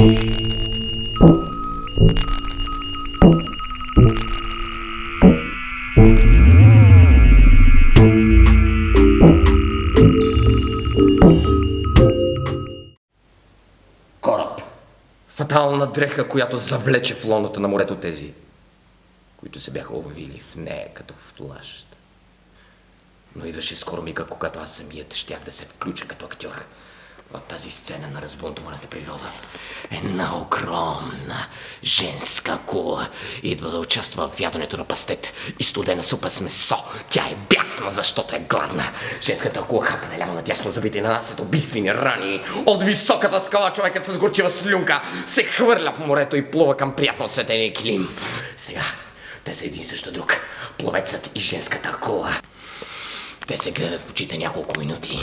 Кораб. Фатална дреха, която завлече в лоното на морето тези, които се бяха уловили в нея като в плащ. Но идваше скоро мига, когато аз самият щях да се включа като актьор в тази сцена на разбунтованата природа. Една огромна женска кула идва да участва в яденето на пастет и студена супа с месо. Тя е бясна, защото е гладна. Женската кула хапа наляво надясно зъбите и нанасят убийствени рани. От високата скала човекът с горчива слюнка се хвърля в морето и плува към приятно отцветения килим. Сега те са един също друг. Пловецът и женската кула. Те се гледат в очите няколко минути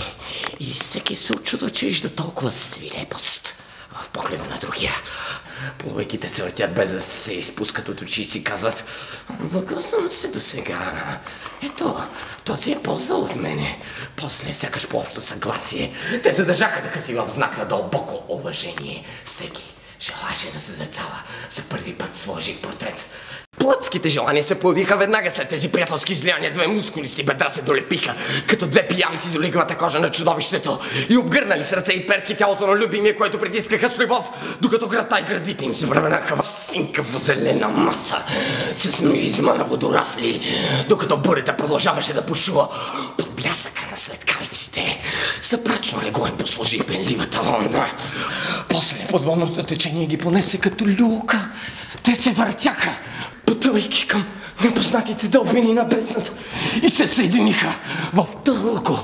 и всеки се очудва, че вижда толкова свирепост в погледа на другия. Плувайки те се въртят без да се изпускат от очи и си казват: лъгал съм се до сега. Ето, този е по-зъл от мене. После, сякаш по общо съгласие, те задържаха дъха си в знак на дълбоко уважение. Всеки желаше да се зерцава за първи път своя жив портрет. Плътските желания се появиха веднага след тези приятелски излияния. Две мускулисти бедра се долепиха, като две пиявици до лиговата кожа на чудовището и обгърнали с ръце и перки тялото на любимия, което притискаха с любов, докато града и градите им се превърнаха в синкаво зелена маса с ноизма на водорасли, докато бурята продължаваше да бушува под блясъка на светкавиците. Съпрачно легло им послужи пенливата вълна. После подводното течение ги понесе като люлка. Те се въртяха, потъвайки към непознатите дълбини на бездната и се съединиха в дълго,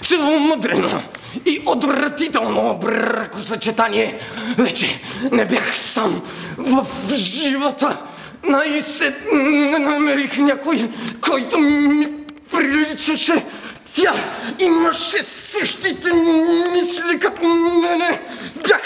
целомъдрено и отвратително бракосъчетание. Вече не бях сам в живота. Най-сетне намерих някой, който ми приличаше. Тя имаше същите мисли като мене. Бях